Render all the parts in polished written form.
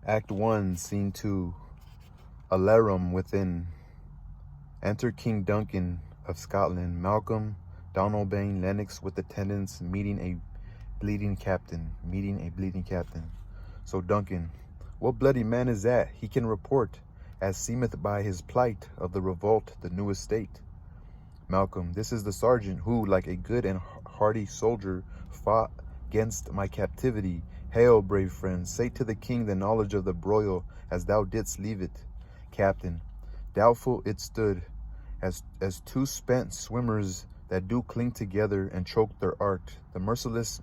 Act 1, Scene 2. Alarum within. Enter King Duncan of Scotland, Malcolm, Donalbain, Lennox with attendants, meeting a bleeding captain. So Duncan, what bloody man is that? He can report, as seemeth by his plight, of the revolt, the new estate. Malcolm, this is the sergeant who, like a good and hardy soldier, fought against my captivity. Hail, brave friend, say to the king the knowledge of the broil, as thou didst leave it. Captain, doubtful it stood, as two spent swimmers that do cling together and choke their art. The merciless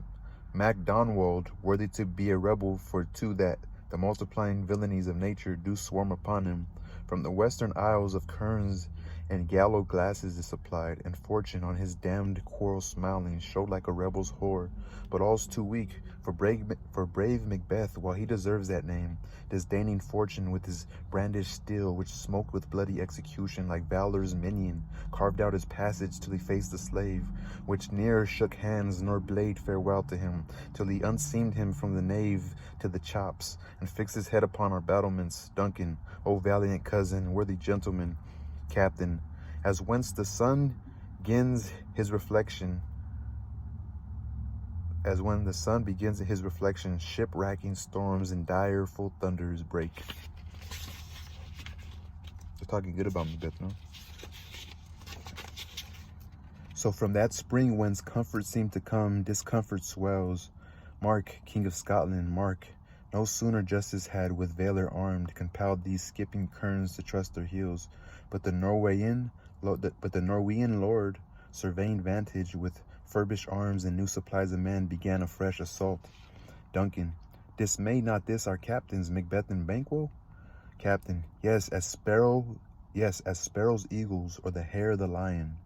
MacDonald, worthy to be a rebel for two that the multiplying villainies of nature do swarm upon him. From the western isles of Kerns and gallow glasses is supplied, and fortune on his damned quarrel smiling showed like a rebel's whore, but all's too weak for brave Macbeth, while he deserves that name, disdaining fortune with his brandished steel, which smoked with bloody execution like valor's minion, carved out his passage till he faced the slave, which ne'er shook hands nor blade farewell to him, till he unseamed him from the nave to the chops, and fixed his head upon our battlements. Duncan, O valiant cousin, worthy gentleman, Captain, as whence the sun begins his reflection, ship-racking storms and direful thunders break. They're talking good about Macbeth, no? So from that spring whence comfort seemed to come, discomfort swells. Mark, King of Scotland, mark, no sooner justice had with valor armed compelled these skipping kerns to trust their heels, but the Norwegian lord, surveying vantage with furbished arms and new supplies of men, began a fresh assault. Duncan, dismay not this our captains, Macbeth and Banquo? Captain, yes, as sparrows eagles, or the hare the lion.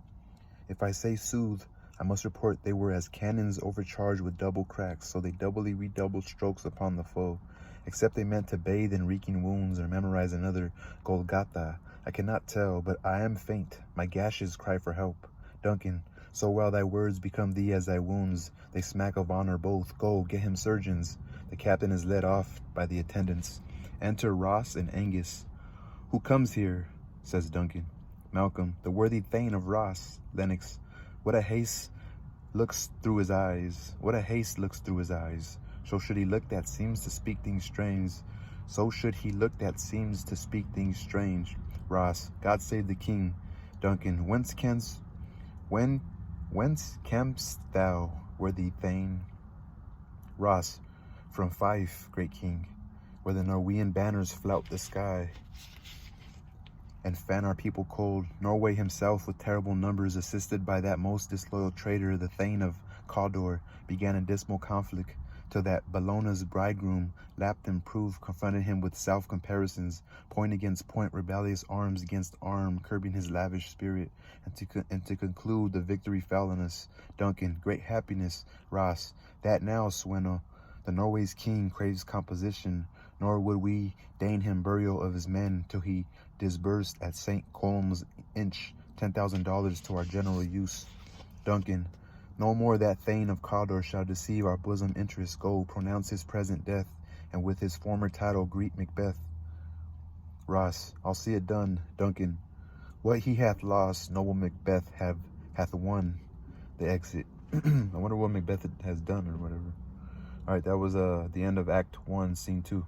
If I say sooth, I must report they were as cannons overcharged with double cracks, so they doubly redoubled strokes upon the foe. Except they meant to bathe in reeking wounds or memorize another Golgotha, I cannot tell, but I am faint. My gashes cry for help. Duncan, so well thy words become thee as thy wounds, they smack of honor both. Go, get him surgeons. The captain is led off by the attendants. Enter Ross and Angus. Who comes here? Says Duncan. Malcolm, the worthy Thane of Ross. Lennox, what a haste looks through his eyes. So should he look that seems to speak things strange. Ross, God save the king. Duncan, whence cam'st thou, worthy Thane? Ross, from Fife, great king, where the Norwegian banners flout the sky and fan our people cold. Norway himself, with terrible numbers, assisted by that most disloyal traitor, the Thane of Cawdor, began a dismal conflict, till that Bellona's bridegroom, lapped and proved, confronted him with self-comparisons, point against point, rebellious arms against arm, curbing his lavish spirit, and to conclude, the victory fell on us. Duncan, great happiness. Ross, that now, Sweno, the Norway's king craves composition, nor would we deign him burial of his men till he disbursed at St. Colm's Inch $10,000 to our general use. Duncan, no more that Thane of Cawdor shall deceive our bosom interest. Go, pronounce his present death, and with his former title greet Macbeth. Ross, I'll see it done. Duncan, what he hath lost, noble Macbeth hath won. The exit. I wonder what Macbeth has done or whatever. All right, that was the end of Act 1, Scene 2.